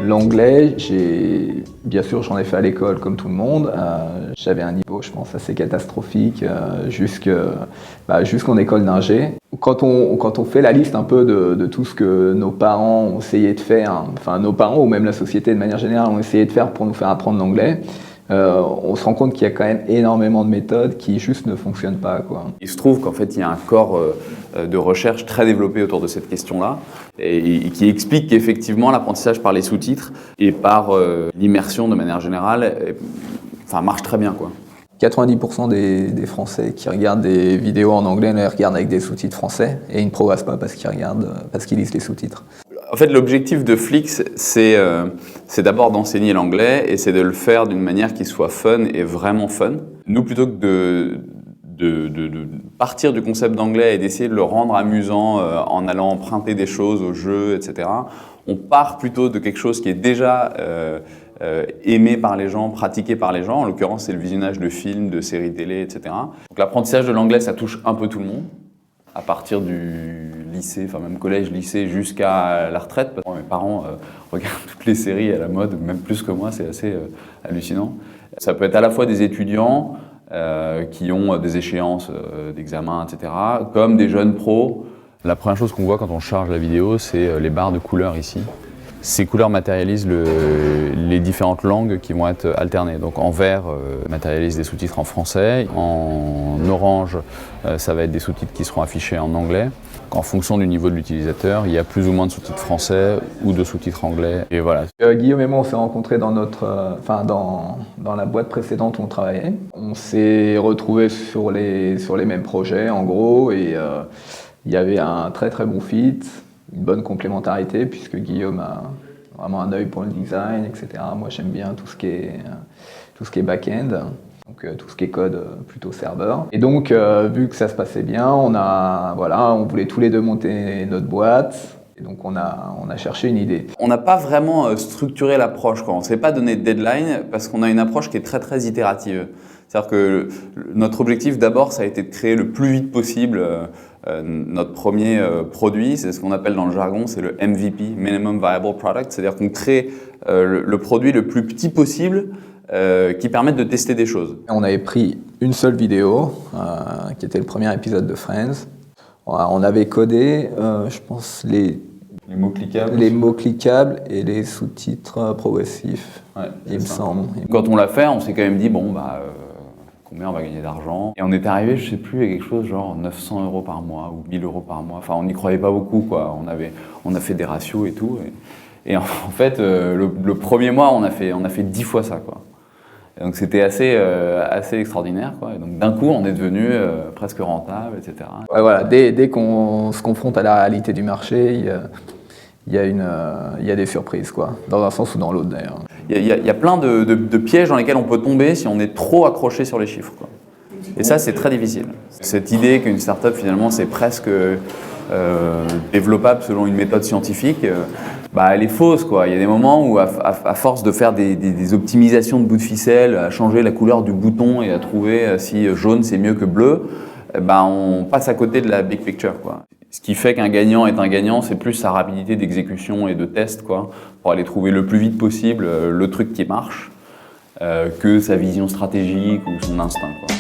L'anglais, bien sûr, j'en ai fait à l'école comme tout le monde. J'avais un niveau, je pense, assez catastrophique jusqu'en école d'ingé. Quand on fait la liste un peu de tout ce que nos parents ont essayé de faire, enfin nos parents ou même la société de manière générale ont essayé de faire pour nous faire apprendre l'anglais, on se rend compte qu'il y a quand même énormément de méthodes qui juste ne fonctionnent pas, quoi. Il se trouve qu'en fait, il y a un corps de recherche très développé autour de cette question-là et qui explique qu'effectivement, l'apprentissage par les sous-titres et par l'immersion de manière générale marche très bien, quoi. 90% des Français qui regardent des vidéos en anglais les regardent avec des sous-titres français et ils ne progressent pas parce qu'ils lisent les sous-titres. En fait, l'objectif de Flix, c'est d'abord d'enseigner l'anglais et c'est de le faire d'une manière qui soit fun et vraiment fun. Nous, plutôt que de partir du concept d'anglais et d'essayer de le rendre amusant en allant emprunter des choses aux jeux, etc., on part plutôt de quelque chose qui est déjà aimé par les gens, pratiqué par les gens. En l'occurrence, c'est le visionnage de films, de séries télé, etc. Donc l'apprentissage de l'anglais, ça touche un peu tout le monde, à partir du lycée, enfin même collège, lycée, jusqu'à la retraite. Parce que mes parents regardent toutes les séries à la mode, même plus que moi, c'est assez hallucinant. Ça peut être à la fois des étudiants qui ont des échéances d'examen, etc., comme des jeunes pros. La première chose qu'on voit quand on charge la vidéo, c'est les barres de couleurs ici. Ces couleurs matérialisent les différentes langues qui vont être alternées. Donc en vert, matérialise des sous-titres en français. En orange, ça va être des sous-titres qui seront affichés en anglais. En fonction du niveau de l'utilisateur, il y a plus ou moins de sous-titres français ou de sous-titres anglais. Et voilà. Guillaume et moi, on s'est rencontrés dans la boîte précédente où on travaillait. On s'est retrouvés sur les mêmes projets, en gros, et il y avait un très très bon fit, une bonne complémentarité, puisque Guillaume a vraiment un œil pour le design, etc. Moi, j'aime bien tout ce qui est back-end, donc tout ce qui est code plutôt serveur. Et donc, vu que ça se passait bien, on voulait tous les deux monter notre boîte. Et donc, on a cherché une idée. On n'a pas vraiment structuré l'approche, quoi. On ne s'est pas donné de deadline parce qu'on a une approche qui est très très itérative. C'est-à-dire que notre objectif d'abord, ça a été de créer le plus vite possible notre premier produit. C'est ce qu'on appelle dans le jargon, c'est le MVP, Minimum Viable Product. C'est-à-dire qu'on crée le produit le plus petit possible qui permette de tester des choses. On avait pris une seule vidéo, qui était le premier épisode de Friends. On avait codé, je pense, les mots cliquables et les sous-titres progressifs, ouais, il me semble. Quand on l'a fait, on s'est quand même dit, combien on va gagner d'argent? Et on est arrivé, je sais plus, à quelque chose genre 900 € par mois ou 1000 € par mois. Enfin, on n'y croyait pas beaucoup, quoi. On a fait des ratios et tout. Et en fait, le premier mois, on a fait 10 fois ça, quoi. Et donc c'était assez extraordinaire, quoi. Et donc d'un coup, on est devenu presque rentable, etc. Ouais, voilà, dès qu'on se confronte à la réalité du marché, il y a des surprises, quoi. Dans un sens ou dans l'autre, d'ailleurs. Il y a plein de pièges dans lesquels on peut tomber si on est trop accroché sur les chiffres, quoi. Et ça, c'est très difficile. Cette idée qu'une start-up, finalement, c'est presque développable selon une méthode scientifique, elle est fausse, quoi. Il y a des moments où, à force de faire des optimisations de bouts de ficelle, à changer la couleur du bouton et à trouver si jaune c'est mieux que bleu, on passe à côté de la big picture, quoi. Ce qui fait qu'un gagnant est un gagnant, c'est plus sa rapidité d'exécution et de test, quoi, pour aller trouver le plus vite possible le truc qui marche, que sa vision stratégique ou son instinct, quoi.